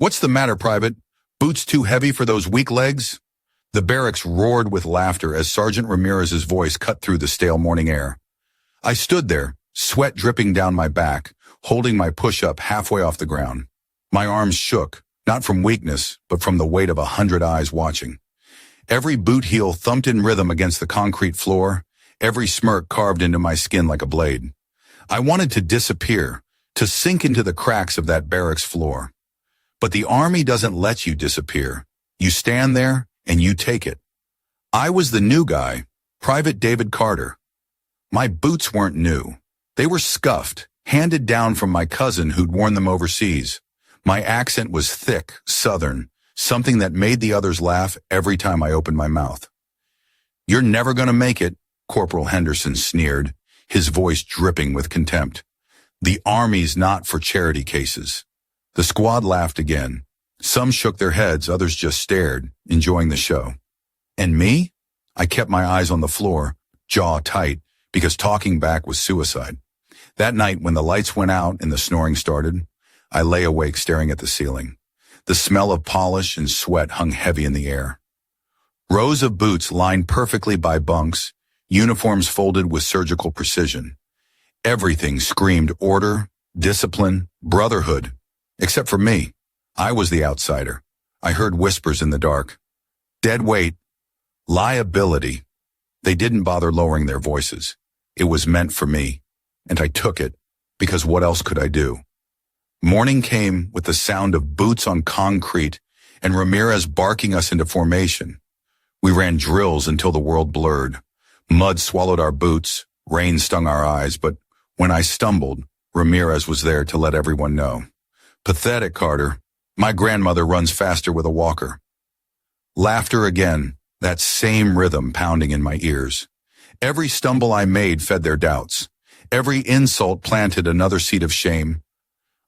What's the matter, Private? Boots too heavy for those weak legs? The barracks roared with laughter as Sergeant Ramirez's voice cut through the stale morning air. I stood there, sweat dripping down my back, holding my push-up halfway off the ground. My arms shook, not from weakness, but from the weight of 100 eyes watching. Every boot heel thumped in rhythm against the concrete floor, every smirk carved into my skin like a blade. I wanted to disappear, to sink into the cracks of that barracks floor. But the Army doesn't let you disappear. You stand there, and you take it. I was the new guy, Private David Carter. My boots weren't new. They were scuffed, handed down from my cousin who'd worn them overseas. My accent was thick, southern, something that made the others laugh every time I opened my mouth. "You're never gonna make it," Corporal Henderson sneered, his voice dripping with contempt. "The Army's not for charity cases." The squad laughed again. Some shook their heads, others just stared, enjoying the show. And me? I kept my eyes on the floor, jaw tight, because talking back was suicide. That night, when the lights went out and the snoring started, I lay awake staring at the ceiling. The smell of polish and sweat hung heavy in the air. Rows of boots lined perfectly by bunks, uniforms folded with surgical precision. Everything screamed order, discipline, brotherhood, except for me. I was the outsider. I heard whispers in the dark. Dead weight. Liability. They didn't bother lowering their voices. It was meant for me, and I took it, because what else could I do? Morning came with the sound of boots on concrete and Ramirez barking us into formation. We ran drills until the world blurred. Mud swallowed our boots, rain stung our eyes, but when I stumbled, Ramirez was there to let everyone know. Pathetic, Carter. My grandmother runs faster with a walker. Laughter again, that same rhythm pounding in my ears. Every stumble I made fed their doubts. Every insult planted another seed of shame.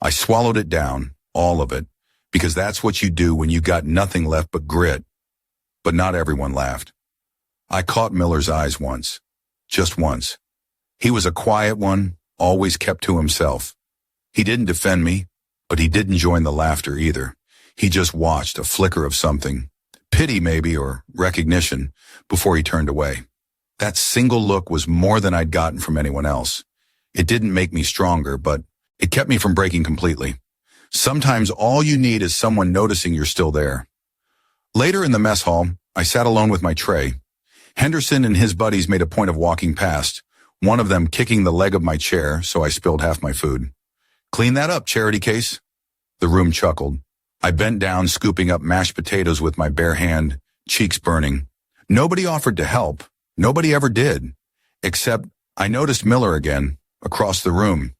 I swallowed it down, all of it, because that's what you do when you got nothing left but grit. But not everyone laughed. I caught Miller's eyes once. Just once. He was a quiet one, always kept to himself. He didn't defend me, but he didn't join the laughter either. He just watched a flicker of something, pity maybe, or recognition, before he turned away. That single look was more than I'd gotten from anyone else. It didn't make me stronger, but it kept me from breaking completely. Sometimes all you need is someone noticing you're still there. Later in the mess hall, I sat alone with my tray. Henderson and his buddies made a point of walking past, one of them kicking the leg of my chair, so I spilled half my food. "Clean that up, charity case." The room chuckled. I bent down, scooping up mashed potatoes with my bare hand, cheeks burning. Nobody offered to help. Nobody ever did. Except I noticed Miller again, across the room.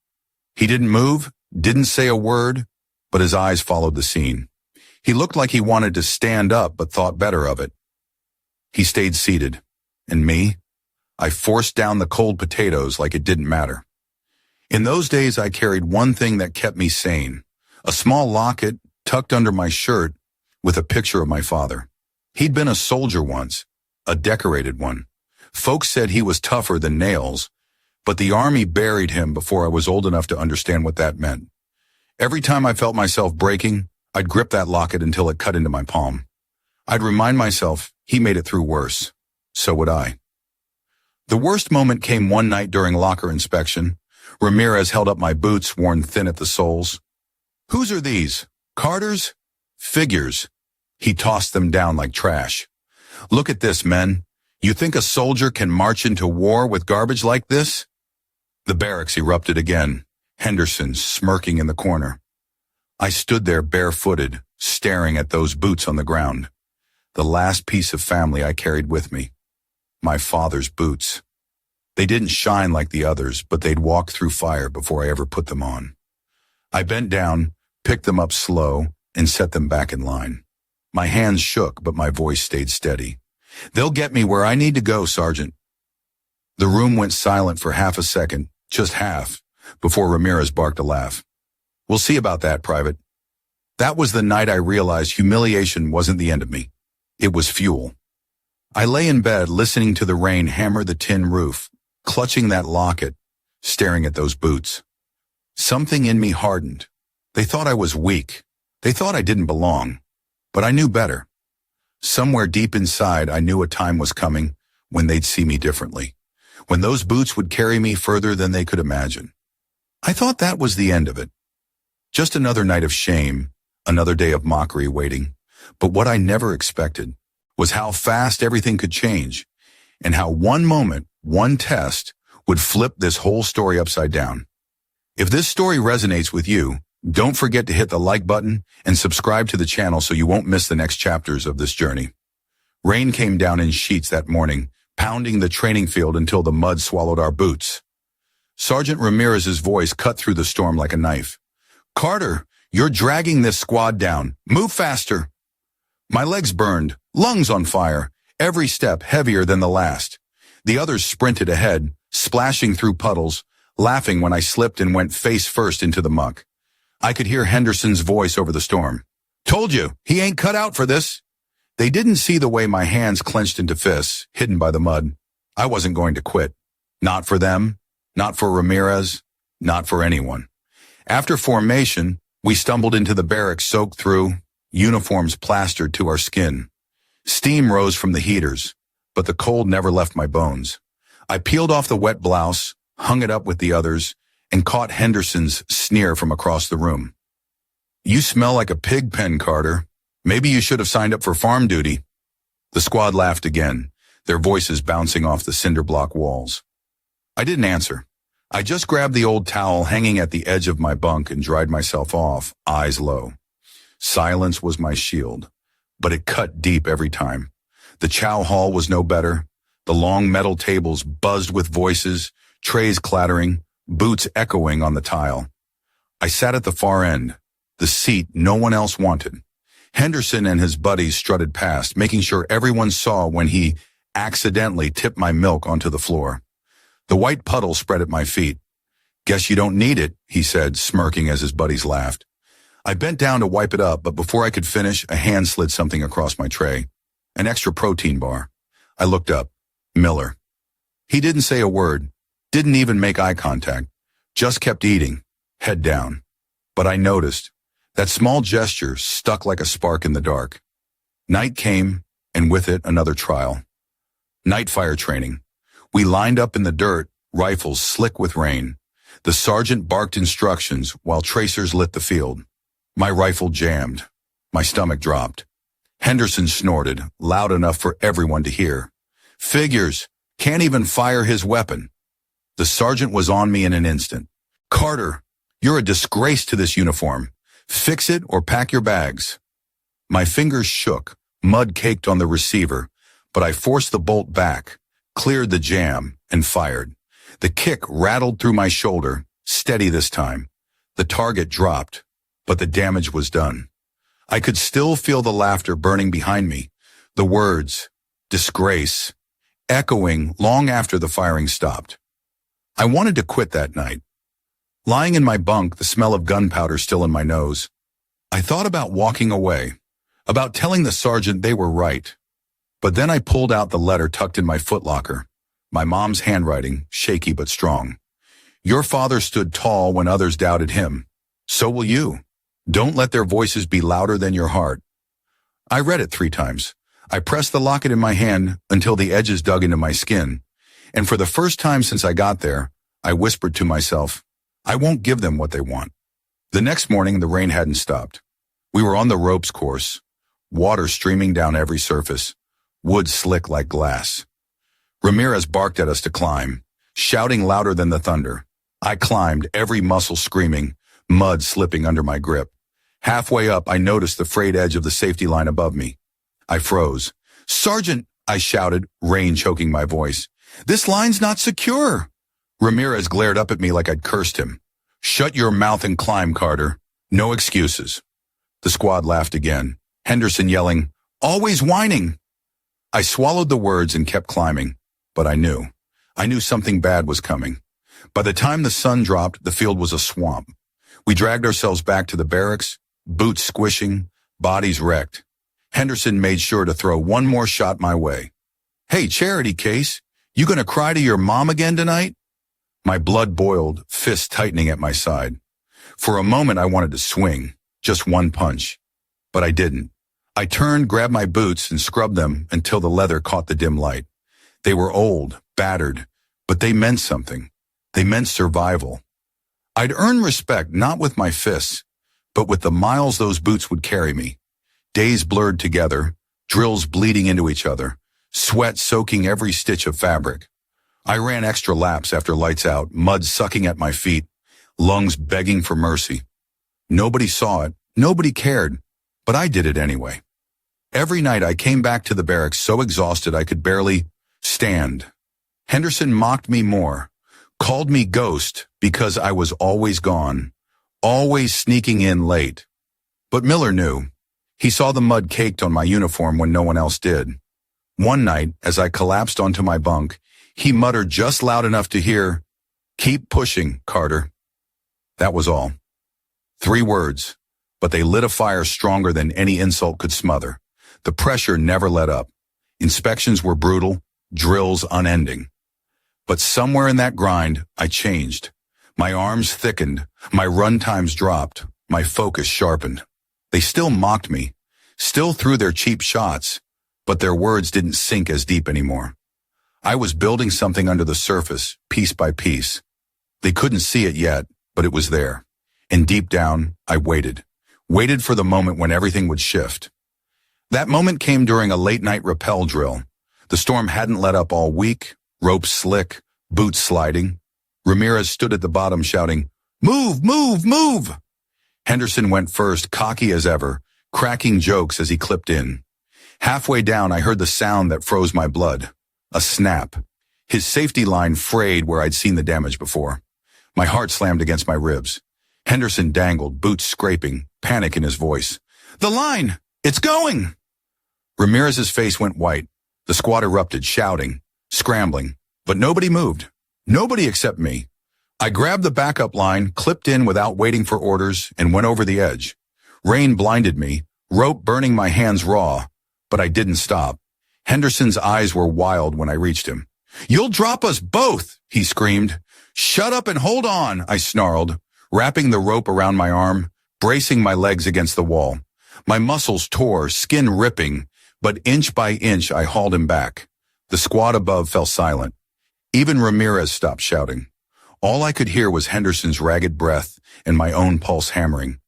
He didn't move, didn't say a word, but his eyes followed the scene. He looked like he wanted to stand up, but thought better of it. He stayed seated. And me? I forced down the cold potatoes like it didn't matter. In those days, I carried one thing that kept me sane. A small locket tucked under my shirt with a picture of my father. He'd been a soldier once, a decorated one. Folks said he was tougher than nails, but the Army buried him before I was old enough to understand what that meant. Every time I felt myself breaking, I'd grip that locket until it cut into my palm. I'd remind myself he made it through worse. So would I. The worst moment came one night during locker inspection. Ramirez held up my boots, worn thin at the soles. "Whose are these? Carter's?" "Figures." He tossed them down like trash. "Look at this, men. You think a soldier can march into war with garbage like this?" The barracks erupted again, Henderson smirking in the corner. I stood there barefooted, staring at those boots on the ground. The last piece of family I carried with me. My father's boots. They didn't shine like the others, but they'd walked through fire before I ever put them on. I bent down, picked them up slow, and set them back in line. My hands shook, but my voice stayed steady. "They'll get me where I need to go, Sergeant." The room went silent for half a second, just half, before Ramirez barked a laugh. "We'll see about that, Private." That was the night I realized humiliation wasn't the end of me. It was fuel. I lay in bed listening to the rain hammer the tin roof, clutching that locket, staring at those boots. Something in me hardened. They thought I was weak. They thought I didn't belong, but I knew better. Somewhere deep inside, I knew a time was coming when they'd see me differently, when those boots would carry me further than they could imagine. I thought that was the end of it. Just another night of shame, another day of mockery waiting. But what I never expected was how fast everything could change, and how one moment, one test, would flip this whole story upside down. If this story resonates with you, don't forget to hit the like button and subscribe to the channel so you won't miss the next chapters of this journey. Rain came down in sheets that morning, pounding the training field until the mud swallowed our boots. Sergeant Ramirez's voice cut through the storm like a knife. "Carter, you're dragging this squad down. Move faster." My legs burned, lungs on fire, every step heavier than the last. The others sprinted ahead, splashing through puddles, laughing when I slipped and went face first into the muck. I could hear Henderson's voice over the storm. "Told you, he ain't cut out for this." They didn't see the way my hands clenched into fists, hidden by the mud. I wasn't going to quit. Not for them, not for Ramirez, not for anyone. After formation, we stumbled into the barracks soaked through, uniforms plastered to our skin. Steam rose from the heaters, but the cold never left my bones. I peeled off the wet blouse, hung it up with the others, and caught Henderson's sneer from across the room. "You smell like a pig pen, Carter. Maybe you should have signed up for farm duty." The squad laughed again, their voices bouncing off the cinder block walls. I didn't answer. I just grabbed the old towel hanging at the edge of my bunk and dried myself off, eyes low. Silence was my shield, but it cut deep every time. The chow hall was no better. The long metal tables buzzed with voices, trays clattering, boots echoing on the tile. I sat at the far end, the seat no one else wanted. Henderson and his buddies strutted past, making sure everyone saw when he accidentally tipped my milk onto the floor. The white puddle spread at my feet. "Guess you don't need it," he said, smirking as his buddies laughed. I bent down to wipe it up, but before I could finish, a hand slid something across my tray. An extra protein bar. I looked up. Miller. He didn't say a word, didn't even make eye contact, just kept eating, head down. But I noticed. That small gesture stuck like a spark in the dark. Night came, and with it another trial. Night fire training. We lined up in the dirt, rifles slick with rain. The sergeant barked instructions while tracers lit the field. My rifle jammed. My stomach dropped. Henderson snorted, loud enough for everyone to hear. "Figures, can't even fire his weapon." The sergeant was on me in an instant. "Carter, you're a disgrace to this uniform. Fix it or pack your bags." My fingers shook, mud caked on the receiver, but I forced the bolt back, cleared the jam, and fired. The kick rattled through my shoulder, steady this time. The target dropped, but the damage was done. I could still feel the laughter burning behind me, the words, disgrace, echoing long after the firing stopped. I wanted to quit that night. Lying in my bunk, the smell of gunpowder still in my nose, I thought about walking away, about telling the sergeant they were right. But then I pulled out the letter tucked in my footlocker, my mom's handwriting, shaky but strong. "Your father stood tall when others doubted him. So will you. Don't let their voices be louder than your heart." I read it 3 times. I pressed the locket in my hand until the edges dug into my skin. And for the first time since I got there, I whispered to myself, I won't give them what they want. The next morning, the rain hadn't stopped. We were on the ropes course, water streaming down every surface, wood slick like glass. Ramirez barked at us to climb, shouting louder than the thunder. I climbed, every muscle screaming, mud slipping under my grip. Halfway up, I noticed the frayed edge of the safety line above me. I froze. "Sergeant," I shouted, rain choking my voice. "This line's not secure." Ramirez glared up at me like I'd cursed him. "Shut your mouth and climb, Carter. No excuses." The squad laughed again, Henderson yelling, "Always whining." I swallowed the words and kept climbing, but I knew something bad was coming. By the time the sun dropped, the field was a swamp. We dragged ourselves back to the barracks, boots squishing, bodies wrecked. Henderson made sure to throw one more shot my way. "Hey, Charity Case, you gonna cry to your mom again tonight?" My blood boiled, fist tightening at my side. For a moment I wanted to swing, just one punch. But I didn't. I turned, grabbed my boots, and scrubbed them until the leather caught the dim light. They were old, battered, but they meant something. They meant survival. I'd earned respect not with my fists, but with the miles those boots would carry me. Days blurred together, drills bleeding into each other, sweat soaking every stitch of fabric. I ran extra laps after lights out, mud sucking at my feet, lungs begging for mercy. Nobody saw it, nobody cared, but I did it anyway. Every night I came back to the barracks so exhausted I could barely stand. Henderson mocked me more, called me ghost because I was always gone, always sneaking in late. But Miller knew. He saw the mud caked on my uniform when no one else did. One night, as I collapsed onto my bunk, he muttered just loud enough to hear, "Keep pushing, Carter." That was all. 3 words, but they lit a fire stronger than any insult could smother. The pressure never let up. Inspections were brutal, drills unending. But somewhere in that grind, I changed. My arms thickened, my run times dropped, my focus sharpened. They still mocked me, still threw their cheap shots, but their words didn't sink as deep anymore. I was building something under the surface, piece by piece. They couldn't see it yet, but it was there. And deep down, I waited for the moment when everything would shift. That moment came during a late-night rappel drill. The storm hadn't let up all week, ropes slick, boots sliding. Ramirez stood at the bottom shouting, "Move, move, move!" Henderson went first, cocky as ever, cracking jokes as he clipped in. Halfway down, I heard the sound that froze my blood. A snap. His safety line frayed where I'd seen the damage before. My heart slammed against my ribs. Henderson dangled, boots scraping, panic in his voice. "The line! It's going!" Ramirez's face went white. The squad erupted, shouting, scrambling, but nobody moved. Nobody except me. I grabbed the backup line, clipped in without waiting for orders, and went over the edge. Rain blinded me, rope burning my hands raw, but I didn't stop. Henderson's eyes were wild when I reached him. "You'll drop us both," he screamed. "Shut up and hold on," I snarled, wrapping the rope around my arm, bracing my legs against the wall. My muscles tore, skin ripping, but inch by inch I hauled him back. The squad above fell silent. Even Ramirez stopped shouting. All I could hear was Henderson's ragged breath and my own pulse hammering.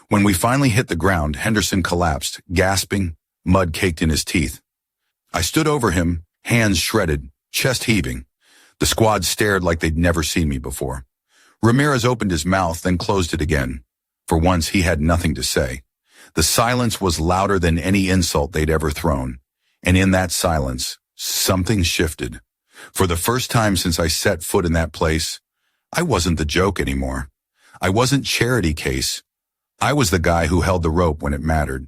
When we finally hit the ground, Henderson collapsed, gasping, mud caked in his teeth. I stood over him, hands shredded, chest heaving. The squad stared like they'd never seen me before. Ramirez opened his mouth, then closed it again. For once, he had nothing to say. The silence was louder than any insult they'd ever thrown. And in that silence, something shifted. For the first time since I set foot in that place, I wasn't the joke anymore. I wasn't charity case. I was the guy who held the rope when it mattered.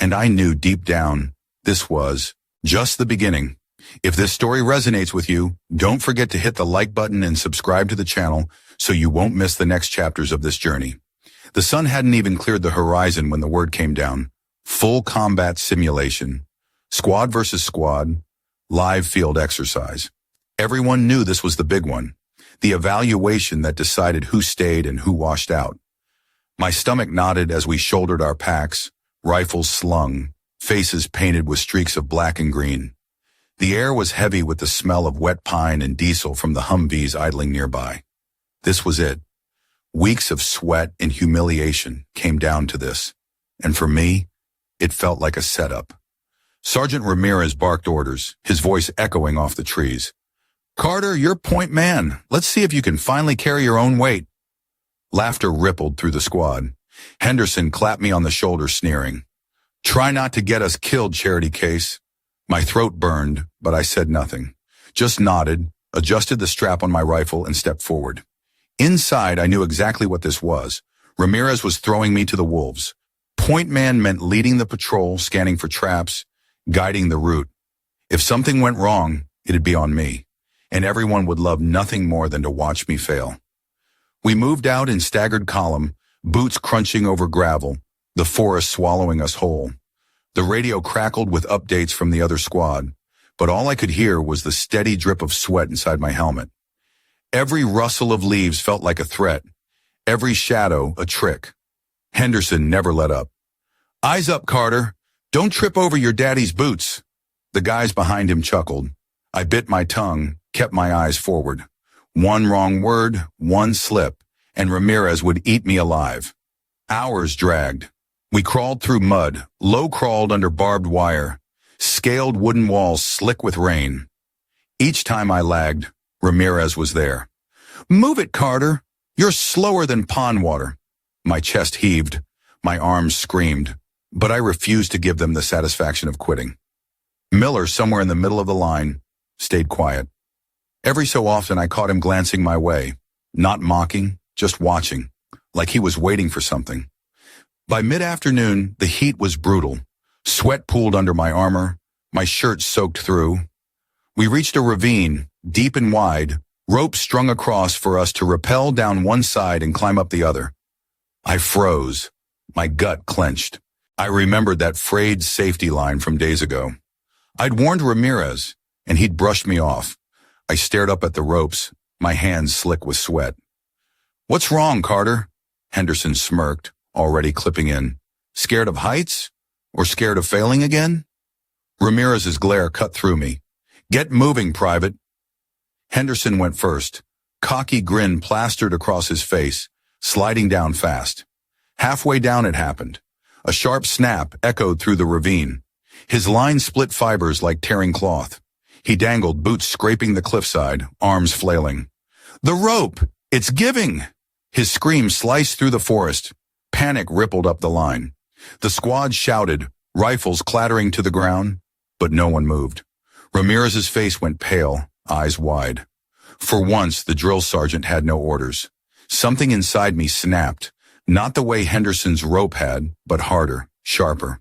And I knew deep down, this was just the beginning. If this story resonates with you, don't forget to hit the like button and subscribe to the channel so you won't miss the next chapters of this journey. The sun hadn't even cleared the horizon when the word came down. Full combat simulation. Squad versus squad. Live field exercise. Everyone knew this was the big one. The evaluation that decided who stayed and who washed out. My stomach knotted as we shouldered our packs, rifles slung, faces painted with streaks of black and green. The air was heavy with the smell of wet pine and diesel from the Humvees idling nearby. This was it. Weeks of sweat and humiliation came down to this. And for me, it felt like a setup. Sergeant Ramirez barked orders, his voice echoing off the trees. "Carter, you're point man. Let's see if you can finally carry your own weight." Laughter rippled through the squad. Henderson clapped me on the shoulder, sneering. "Try not to get us killed, charity case." My throat burned, but I said nothing. Just nodded, adjusted the strap on my rifle, and stepped forward. Inside, I knew exactly what this was. Ramirez was throwing me to the wolves. Point man meant leading the patrol, scanning for traps, guiding the route. If something went wrong, it'd be on me, and everyone would love nothing more than to watch me fail. We moved out in staggered column, boots crunching over gravel, the forest swallowing us whole. The radio crackled with updates from the other squad, but all I could hear was the steady drip of sweat inside my helmet. Every rustle of leaves felt like a threat, every shadow a trick. Henderson never let up. Eyes up, Carter. Don't trip over your daddy's boots. The guys behind him chuckled. I bit my tongue, kept my eyes forward. One wrong word, one slip, and Ramirez would eat me alive. Hours dragged. We crawled through mud, low-crawled under barbed wire, scaled wooden walls slick with rain. Each time I lagged, Ramirez was there. Move it, Carter. You're slower than pond water. My chest heaved. My arms screamed. But I refused to give them the satisfaction of quitting. Miller, somewhere in the middle of the line, stayed quiet. Every so often I caught him glancing my way, not mocking, just watching, like he was waiting for something. By mid-afternoon, the heat was brutal. Sweat pooled under my armor, my shirt soaked through. We reached a ravine, deep and wide, ropes strung across for us to rappel down one side and climb up the other. I froze. My gut clenched. I remembered that frayed safety line from days ago. I'd warned Ramirez, and he'd brushed me off. I stared up at the ropes, my hands slick with sweat. What's wrong, Carter? Henderson smirked, already clipping in. Scared of heights? Or scared of failing again? Ramirez's glare cut through me. Get moving, Private. Henderson went first. Cocky grin plastered across his face, sliding down fast. Halfway down it happened. A sharp snap echoed through the ravine. His line split fibers like tearing cloth. He dangled, boots scraping the cliffside, arms flailing. The rope! It's giving! His scream sliced through the forest. Panic rippled up the line. The squad shouted, rifles clattering to the ground, but no one moved. Ramirez's face went pale, eyes wide. For once, the drill sergeant had no orders. Something inside me snapped, not the way Henderson's rope had, but harder, sharper.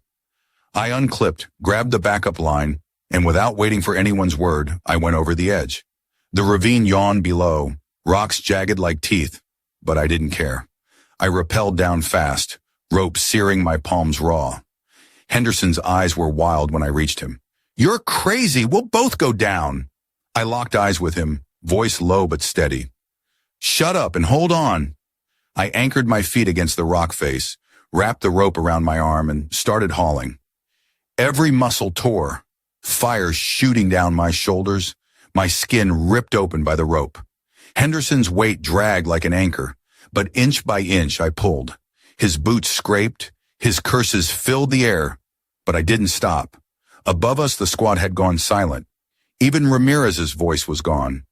I unclipped, grabbed the backup line, and without waiting for anyone's word, I went over the edge. The ravine yawned below, rocks jagged like teeth, but I didn't care. I rappelled down fast, rope searing my palms raw. Henderson's eyes were wild when I reached him. You're crazy, we'll both go down. I locked eyes with him, voice low but steady. Shut up and hold on. I anchored my feet against the rock face, wrapped the rope around my arm, and started hauling. Every muscle tore, fire shooting down my shoulders, my skin ripped open by the rope. Henderson's weight dragged like an anchor, but inch by inch I pulled. His boots scraped, his curses filled the air, but I didn't stop. Above us, the squad had gone silent. Even Ramirez's voice was gone.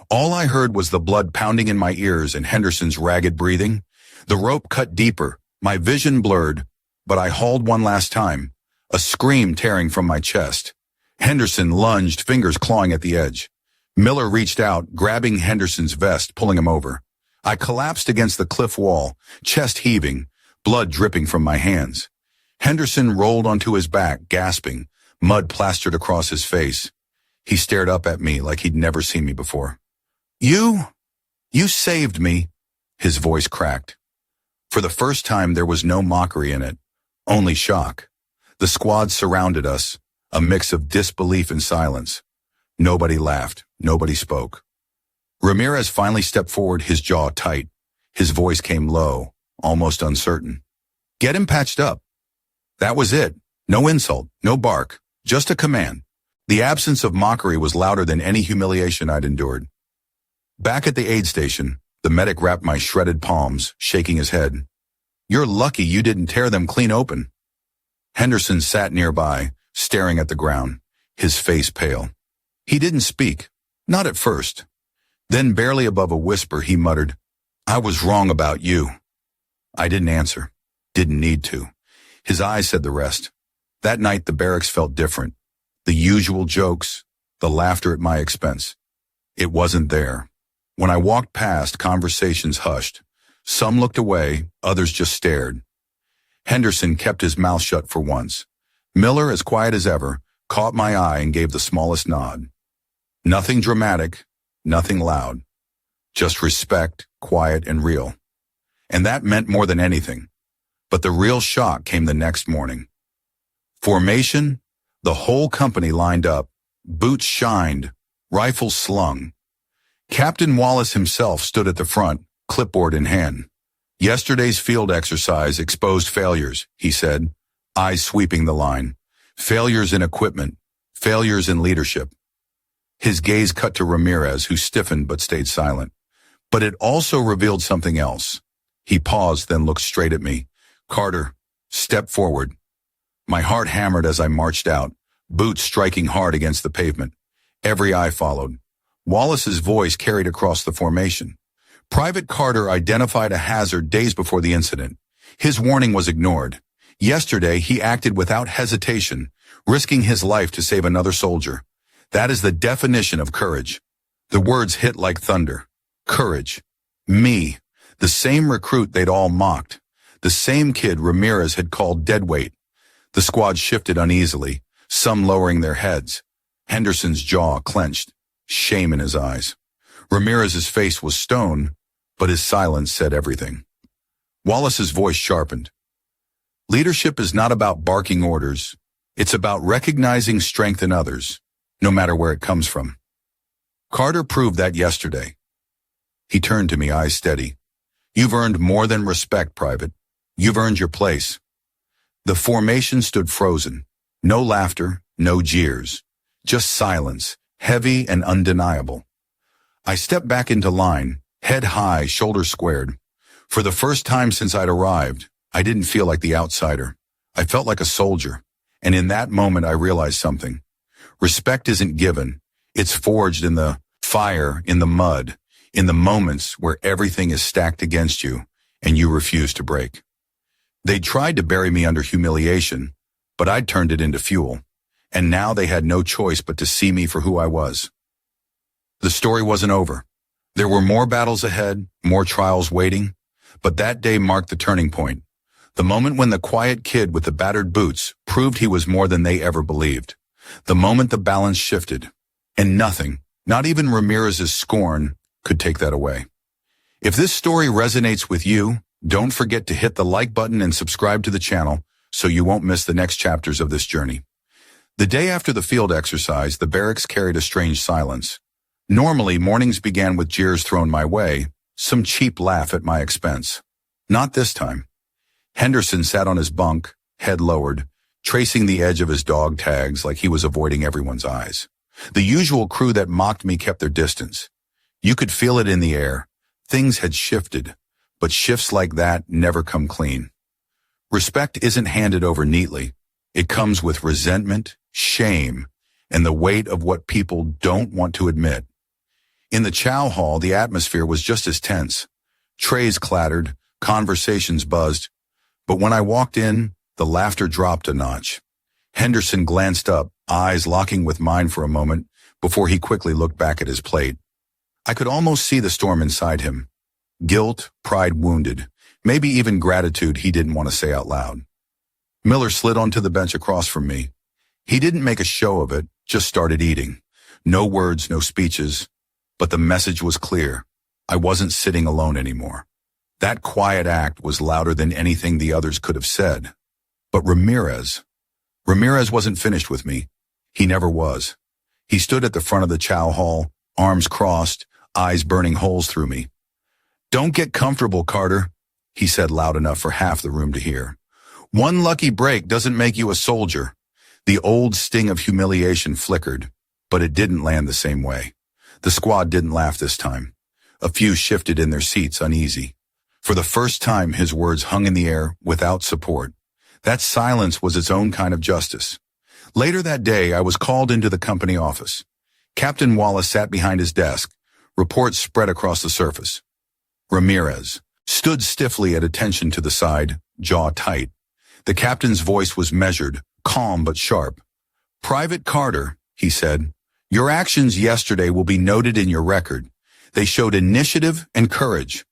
All I heard was the blood pounding in my ears and Henderson's ragged breathing. The rope cut deeper, my vision blurred, but I hauled one last time, a scream tearing from my chest. Henderson lunged, fingers clawing at the edge. Miller reached out, grabbing Henderson's vest, pulling him over. I collapsed against the cliff wall, chest heaving, blood dripping from my hands. Henderson rolled onto his back, gasping, mud plastered across his face. He stared up at me like he'd never seen me before. You saved me, his voice cracked. For the first time, there was no mockery in it, only shock. The squad surrounded us, a mix of disbelief and silence. Nobody laughed, nobody spoke. Ramirez finally stepped forward, his jaw tight. His voice came low, almost uncertain. Get him patched up. That was it. No insult, no bark, just a command. The absence of mockery was louder than any humiliation I'd endured. Back at the aid station, the medic wrapped my shredded palms, shaking his head. You're lucky you didn't tear them clean open. Henderson sat nearby, staring at the ground, his face pale. He didn't speak, not at first. Then, barely above a whisper, he muttered, I was wrong about you. I didn't answer, didn't need to. His eyes said the rest. That night, the barracks felt different. The usual jokes, the laughter at my expense. It wasn't there. When I walked past, conversations hushed. Some looked away, others just stared. Henderson kept his mouth shut for once. Miller, as quiet as ever, caught my eye and gave the smallest nod. Nothing dramatic, nothing loud. Just respect, quiet and real. And that meant more than anything. But the real shock came the next morning. Formation, the whole company lined up, boots shined, rifles slung. Captain Wallace himself stood at the front, clipboard in hand. Yesterday's field exercise exposed failures, he said, eyes sweeping the line. Failures in equipment, failures in leadership. His gaze cut to Ramirez, who stiffened but stayed silent. But it also revealed something else. He paused, then looked straight at me. Carter, step forward. My heart hammered as I marched out, boots striking hard against the pavement. Every eye followed. Wallace's voice carried across the formation. Private Carter identified a hazard days before the incident. His warning was ignored. Yesterday, he acted without hesitation, risking his life to save another soldier. That is the definition of courage. The words hit like thunder. Courage. Me. The same recruit they'd all mocked. The same kid Ramirez had called deadweight. The squad shifted uneasily, some lowering their heads. Henderson's jaw clenched, shame in his eyes. Ramirez's face was stone, but his silence said everything. Wallace's voice sharpened. Leadership is not about barking orders. It's about recognizing strength in others, no matter where it comes from. Carter proved that yesterday. He turned to me, eyes steady. You've earned more than respect, Private. You've earned your place. The formation stood frozen. No laughter, no jeers. Just silence, heavy and undeniable. I stepped back into line, head high, shoulders squared. For the first time since I'd arrived, I didn't feel like the outsider. I felt like a soldier. And in that moment, I realized something. Respect isn't given. It's forged in the fire, in the mud, in the moments where everything is stacked against you and you refuse to break. They tried to bury me under humiliation, but I'd turned it into fuel. And now they had no choice but to see me for who I was. The story wasn't over. There were more battles ahead, more trials waiting, but that day marked the turning point. The moment when the quiet kid with the battered boots proved he was more than they ever believed. The moment the balance shifted. And nothing, not even Ramirez's scorn, could take that away. If this story resonates with you, don't forget to hit the like button and subscribe to the channel so you won't miss the next chapters of this journey. The day after the field exercise, the barracks carried a strange silence. Normally, mornings began with jeers thrown my way, some cheap laugh at my expense. Not this time. Henderson sat on his bunk, head lowered, tracing the edge of his dog tags like he was avoiding everyone's eyes. The usual crew that mocked me kept their distance. You could feel it in the air. Things had shifted, but shifts like that never come clean. Respect isn't handed over neatly. It comes with resentment, shame, and the weight of what people don't want to admit. In the chow hall, the atmosphere was just as tense. Trays clattered, conversations buzzed. But when I walked in, the laughter dropped a notch. Henderson glanced up, eyes locking with mine for a moment, before he quickly looked back at his plate. I could almost see the storm inside him. Guilt, pride wounded, maybe even gratitude he didn't want to say out loud. Miller slid onto the bench across from me. He didn't make a show of it, just started eating. No words, no speeches. But the message was clear. I wasn't sitting alone anymore. That quiet act was louder than anything the others could have said. But Ramirez wasn't finished with me. He never was. He stood at the front of the chow hall, arms crossed, eyes burning holes through me. "Don't get comfortable, Carter," he said loud enough for half the room to hear. "One lucky break doesn't make you a soldier." The old sting of humiliation flickered, but it didn't land the same way. The squad didn't laugh this time. A few shifted in their seats, uneasy. For the first time, his words hung in the air without support. That silence was its own kind of justice. Later that day, I was called into the company office. Captain Wallace sat behind his desk. Reports spread across the surface. Ramirez stood stiffly at attention to the side, jaw tight. The captain's voice was measured, calm but sharp. "Private Carter," he said, "your actions yesterday will be noted in your record. They showed initiative and courage."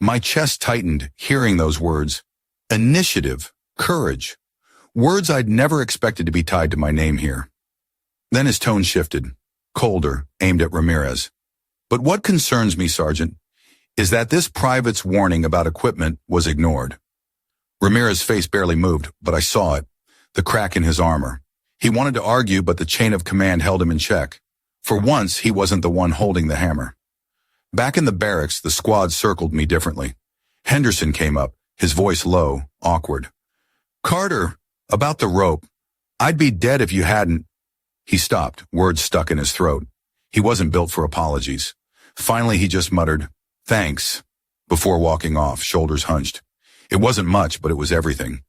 My chest tightened, hearing those words. Initiative, courage. Words I'd never expected to be tied to my name here. Then his tone shifted, colder, aimed at Ramirez. "But what concerns me, Sergeant, is that this private's warning about equipment was ignored." Ramirez's face barely moved, but I saw it, the crack in his armor. He wanted to argue, but the chain of command held him in check. For once, he wasn't the one holding the hammer. Back in the barracks, the squad circled me differently. Henderson came up, his voice low, awkward. "Carter, about the rope. I'd be dead if you hadn't." He stopped, words stuck in his throat. He wasn't built for apologies. Finally, he just muttered, "Thanks," before walking off, shoulders hunched. It wasn't much, but it was everything.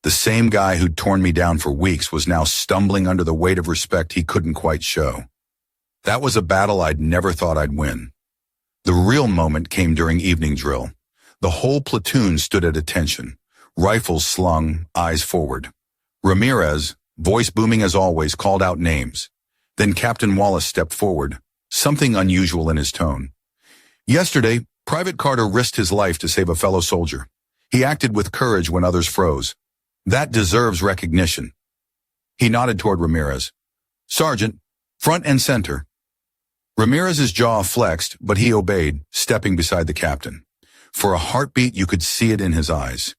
The same guy who'd torn me down for weeks was now stumbling under the weight of respect he couldn't quite show. That was a battle I'd never thought I'd win. The real moment came during evening drill. The whole platoon stood at attention, rifles slung, eyes forward. Ramirez, voice booming as always, called out names. Then Captain Wallace stepped forward, something unusual in his tone. "Yesterday, Private Carter risked his life to save a fellow soldier. He acted with courage when others froze. That deserves recognition." He nodded toward Ramirez. "Sergeant, front and center." Ramirez's jaw flexed, but he obeyed, stepping beside the captain. For a heartbeat, you could see it in his eyes.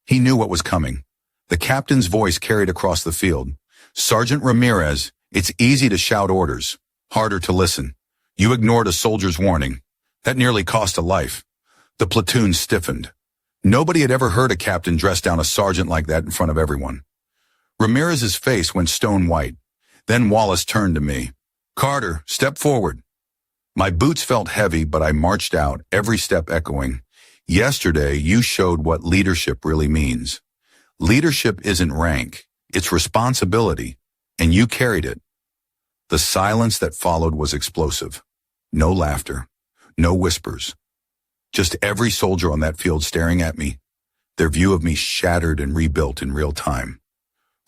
He knew what was coming. The captain's voice carried across the field. "Sergeant Ramirez, it's easy to shout orders, harder to listen. You ignored a soldier's warning. That nearly cost a life." The platoon stiffened. Nobody had ever heard a captain dress down a sergeant like that in front of everyone. Ramirez's face went stone white. Then Wallace turned to me. "Carter, step forward." My boots felt heavy, but I marched out, every step echoing, "Yesterday, you showed what leadership really means. Leadership isn't rank, it's responsibility, and you carried it." The silence that followed was explosive. No laughter, no whispers. Just every soldier on that field staring at me, their view of me shattered and rebuilt in real time.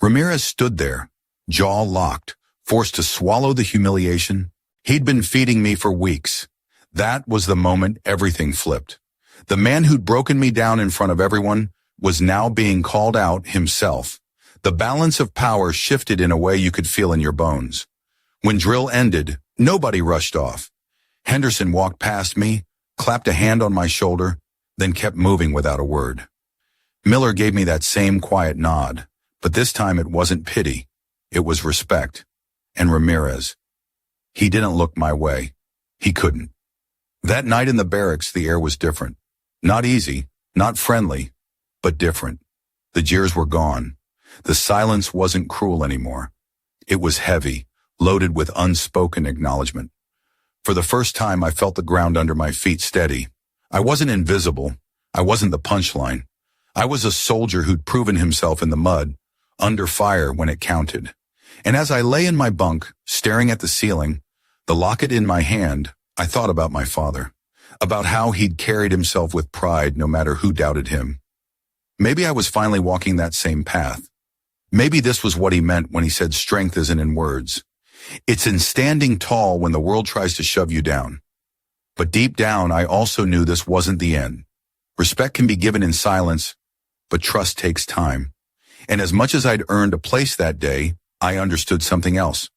Ramirez stood there, jaw locked, forced to swallow the humiliation. He'd been feeding me for weeks. That was the moment everything flipped. The man who'd broken me down in front of everyone was now being called out himself. The balance of power shifted in a way you could feel in your bones. When drill ended, nobody rushed off. Henderson walked past me, clapped a hand on my shoulder, then kept moving without a word. Miller gave me that same quiet nod, but this time it wasn't pity. It was respect. And Ramirez. He didn't look my way. He couldn't. That night in the barracks, the air was different. Not easy, not friendly, but different. The jeers were gone. The silence wasn't cruel anymore. It was heavy, loaded with unspoken acknowledgement. For the first time, I felt the ground under my feet steady. I wasn't invisible. I wasn't the punchline. I was a soldier who'd proven himself in the mud, under fire when it counted. And as I lay in my bunk, staring at the ceiling, the locket in my hand, I thought about my father, about how he'd carried himself with pride no matter who doubted him. Maybe I was finally walking that same path. Maybe this was what he meant when he said strength isn't in words. It's in standing tall when the world tries to shove you down. But deep down, I also knew this wasn't the end. Respect can be given in silence, but trust takes time. And as much as I'd earned a place that day, I understood something else.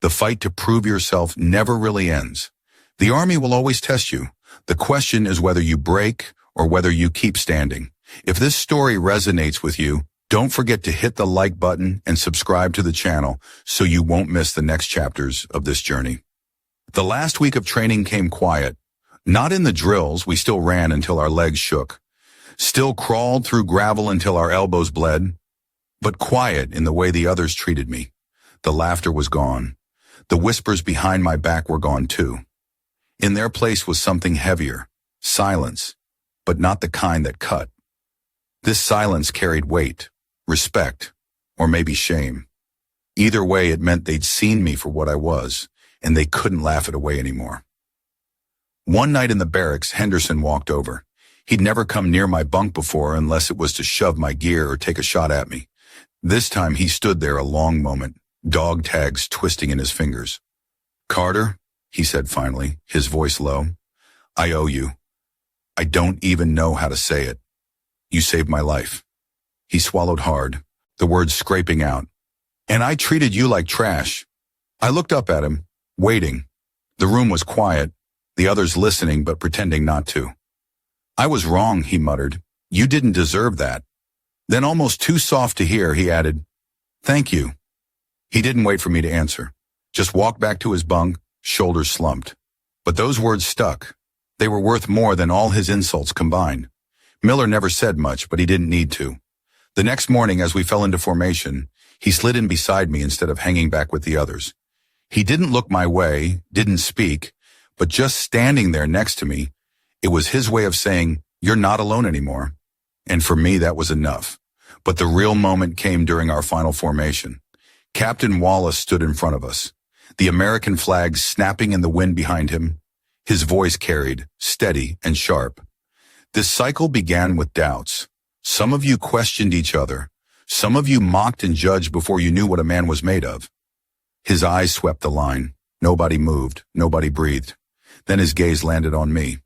The fight to prove yourself never really ends. The Army will always test you. The question is whether you break or whether you keep standing. If this story resonates with you, don't forget to hit the like button and subscribe to the channel so you won't miss the next chapters of this journey. The last week of training came quiet. Not in the drills, we still ran until our legs shook. Still crawled through gravel until our elbows bled. But quiet in the way the others treated me. The laughter was gone. The whispers behind my back were gone too. In their place was something heavier, silence, but not the kind that cut. This silence carried weight, respect, or maybe shame. Either way, it meant they'd seen me for what I was, and they couldn't laugh it away anymore. One night in the barracks, Henderson walked over. He'd never come near my bunk before unless it was to shove my gear or take a shot at me. This time he stood there a long moment, dog tags twisting in his fingers. "Carter," he said finally, his voice low, "I owe you. I don't even know how to say it. You saved my life." He swallowed hard, the words scraping out. "And I treated you like trash." I looked up at him, waiting. The room was quiet, the others listening but pretending not to. "I was wrong," he muttered. "You didn't deserve that." Then, almost too soft to hear, he added, "Thank you." He didn't wait for me to answer, just walked back to his bunk, shoulders slumped. But those words stuck. They were worth more than all his insults combined. Miller never said much, but he didn't need to. The next morning, as we fell into formation, he slid in beside me instead of hanging back with the others. He didn't look my way, didn't speak, but just standing there next to me, it was his way of saying, "You're not alone anymore." And for me, that was enough. But the real moment came during our final formation. Captain Wallace stood in front of us, the American flag snapping in the wind behind him. His voice carried, steady and sharp. This cycle began with doubts. Some of you questioned each other. Some of you mocked and judged before you knew what a man was made of. His eyes swept the line. Nobody moved. Nobody breathed. Then his gaze landed on me.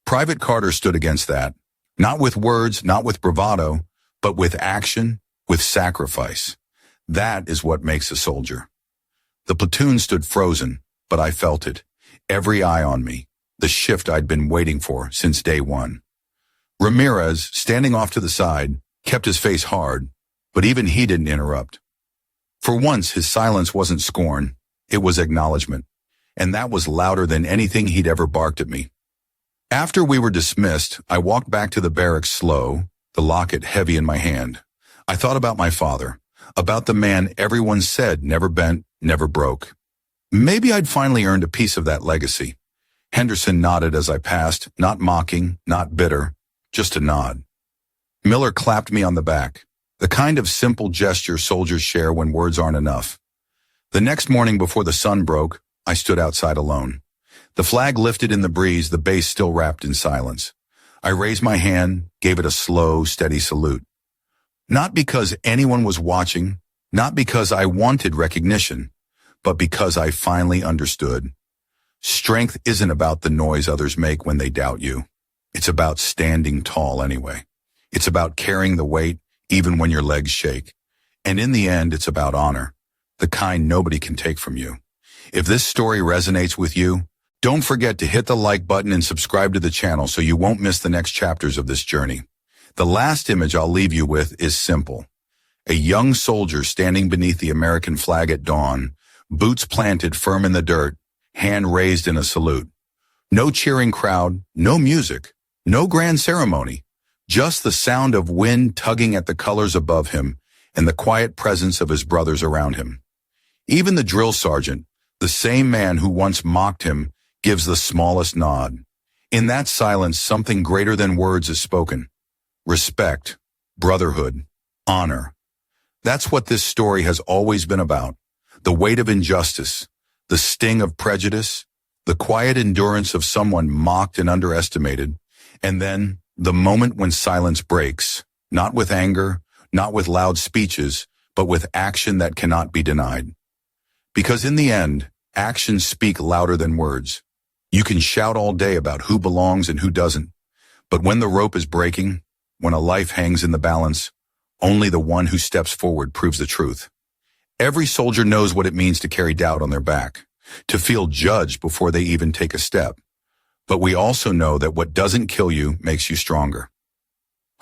Private Carter stood against that. Not with words, not with bravado, but with action, with sacrifice. That is what makes a soldier. The platoon stood frozen, but I felt it. Every eye on me. The shift I'd been waiting for since day one. Ramirez, standing off to the side, kept his face hard, but even he didn't interrupt. For once, his silence wasn't scorn, it was acknowledgement, and that was louder than anything he'd ever barked at me. After we were dismissed, I walked back to the barracks slow, the locket heavy in my hand. I thought about my father, about the man everyone said never bent, never broke. Maybe I'd finally earned a piece of that legacy. Henderson nodded as I passed, not mocking, not bitter, just a nod. Miller clapped me on the back, the kind of simple gesture soldiers share when words aren't enough. The next morning before the sun broke, I stood outside alone. The flag lifted in the breeze, the base still wrapped in silence. I raised my hand, gave it a slow, steady salute. Not because anyone was watching, not because I wanted recognition, but because I finally understood. Strength isn't about the noise others make when they doubt you. It's about standing tall anyway. It's about carrying the weight even when your legs shake. And in the end, it's about honor, the kind nobody can take from you. If this story resonates with you, don't forget to hit the like button and subscribe to the channel so you won't miss the next chapters of this journey. The last image I'll leave you with is simple. A young soldier standing beneath the American flag at dawn, boots planted firm in the dirt, hand raised in a salute. No cheering crowd, no music, no grand ceremony, just the sound of wind tugging at the colors above him and the quiet presence of his brothers around him. Even the drill sergeant, the same man who once mocked him, gives the smallest nod. In that silence, something greater than words is spoken. Respect, brotherhood, honor. That's what this story has always been about. The weight of injustice, the sting of prejudice, the quiet endurance of someone mocked and underestimated, and then the moment when silence breaks, not with anger, not with loud speeches, but with action that cannot be denied. Because in the end, actions speak louder than words. You can shout all day about who belongs and who doesn't, but when the rope is breaking, when a life hangs in the balance, only the one who steps forward proves the truth. Every soldier knows what it means to carry doubt on their back, to feel judged before they even take a step. But we also know that what doesn't kill you makes you stronger.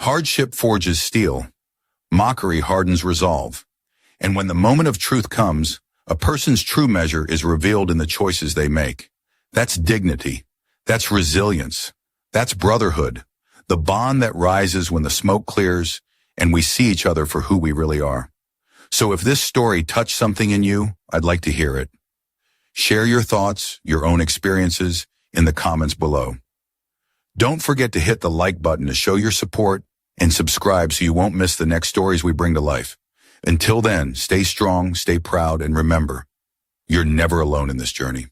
Hardship forges steel. Mockery hardens resolve. And when the moment of truth comes, a person's true measure is revealed in the choices they make. That's dignity. That's resilience. That's brotherhood. The bond that rises when the smoke clears and we see each other for who we really are. So if this story touched something in you, I'd like to hear it. Share your thoughts, your own experiences, in the comments below. Don't forget to hit the like button to show your support and subscribe so you won't miss the next stories we bring to life. Until then, stay strong, stay proud, and remember, you're never alone in this journey.